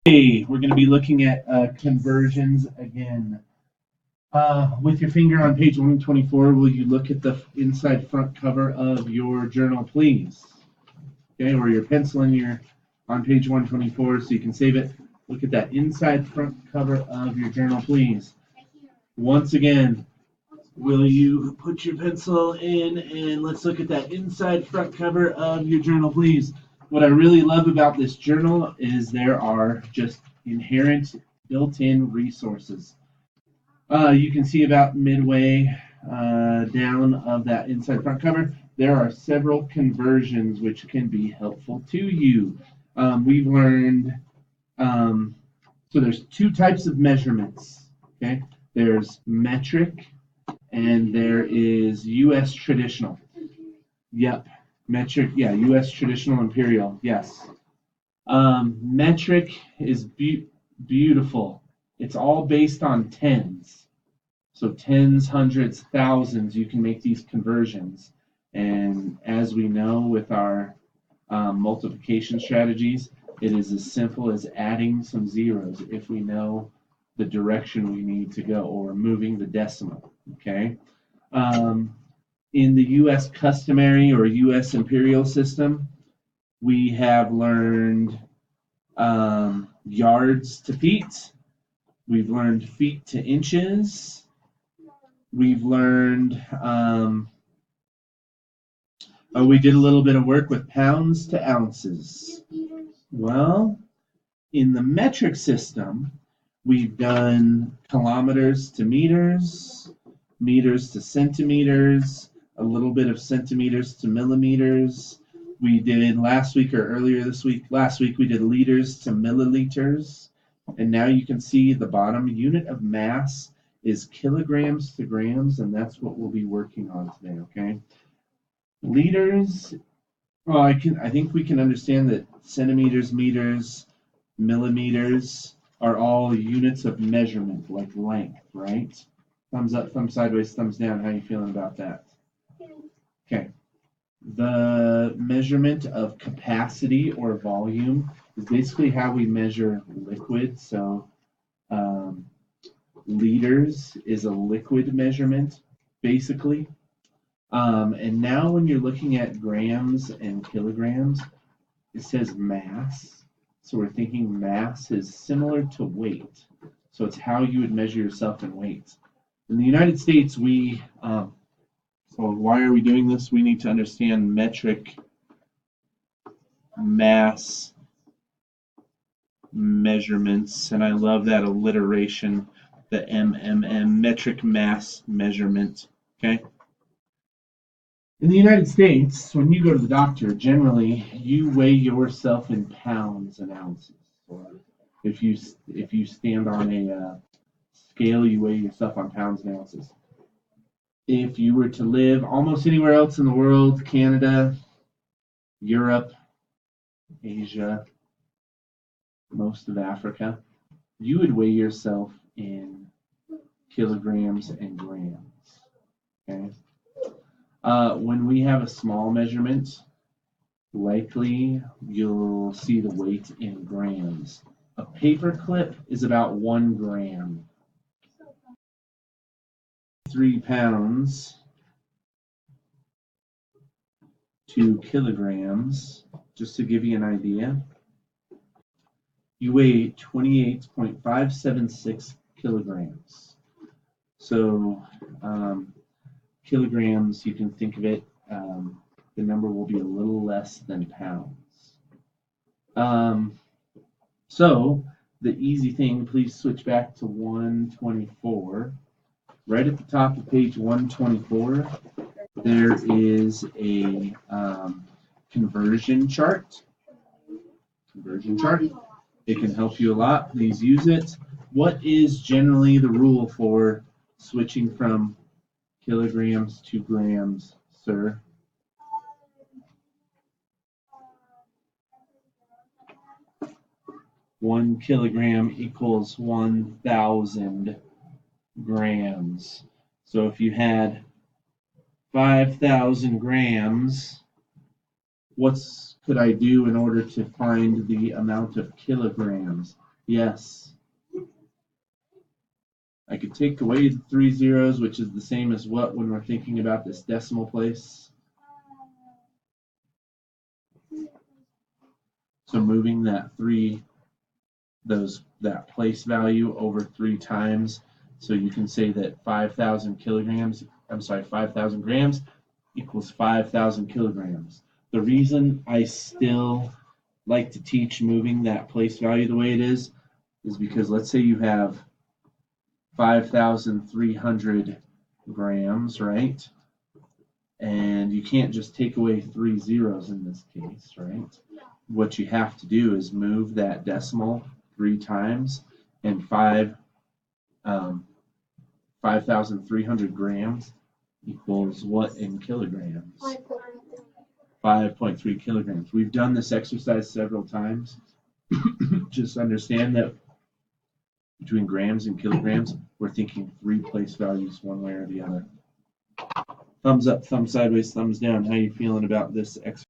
Hey, we're going to be looking at conversions again. With your finger on page 124, will you look at the inside front cover of your journal, please? Okay, or your pencil on page 124 so you can save it. Look at that inside front cover of your journal, please. Once again, will you put your pencil in and let's look at that inside front cover of your journal, please. What I really love about this journal is there are just inherent built-in resources. You can see about midway down of that inside front cover, there are several conversions which can be helpful to you. We've learned, so there's two types of measurements, okay? There's metric and there is U.S. traditional. Yep, metric, yeah, U.S. traditional imperial, yes. Metric is beautiful. It's all based on tens. So tens, hundreds, thousands, you can make these conversions. And as we know with our multiplication strategies, it is as simple as adding some zeros if we know the direction we need to go, or moving the decimal, okay? In the U.S. customary or U.S. imperial system, we have learned yards to feet. We've learned feet to inches. We've learned, we did a little bit of work with pounds to ounces. Well, in the metric system, we've done kilometers to meters, meters to centimeters, a little bit of centimeters to millimeters. We did last week we did liters to milliliters. And now you can see the bottom unit of mass is kilograms to grams, and that's what we'll be working on today, okay? Liters, I think we can understand that centimeters, meters, millimeters are all units of measurement, like length, right? Thumbs up, thumbs sideways, thumbs down. How are you feeling about that? Okay. The measurement of capacity or volume is basically how we measure liquid. So liters is a liquid measurement, basically. And now when you're looking at grams and kilograms, it says mass. So we're thinking mass is similar to weight. So it's how you would measure yourself in weight. In the United States, so why are we doing this? We need to understand metric mass measurements, and I love that alliteration, the MMM, metric mass measurement, okay? In the United States, when you go to the doctor, generally you weigh yourself in pounds and ounces. Or if you stand on a scale, you weigh yourself on pounds and ounces. If you were to live almost anywhere else in the world, Canada, Europe, Asia, most of Africa, you would weigh yourself in kilograms and grams, okay? When we have a small measurement, likely you'll see the weight in grams. A paper clip is about 1 gram. 3 pounds, 2 kilograms, just to give you an idea. You weigh 28.576 kilograms. So kilograms, you can think of it, the number will be a little less than pounds. So the easy thing, please switch back to 124. Right at the top of page 124, there is a conversion chart. It can help you a lot. Please use it. What is generally the rule for switching from kilograms to grams, sir? One kilogram equals 1,000 grams. So if you had 5,000 grams, what could I do in order to find the amount of kilograms? Yes. I could take away the 3 zeros, which is the same as what when we're thinking about this decimal place. So moving that that place value over 3 times. So you can say that 5,000 grams equals 5,000 kilograms. The reason I still like to teach moving that place value the way it is because let's say you have 5,300 grams, right? And you can't just take away 3 zeros in this case, right? What you have to do is move that decimal 3 times, and 5,300 grams equals what in kilograms? 5.3 kilograms. We've done this exercise several times. Just understand that between grams and kilograms, we're thinking 3 place values one way or the other. Thumbs up, thumbs sideways, thumbs down. How you feeling about this exercise?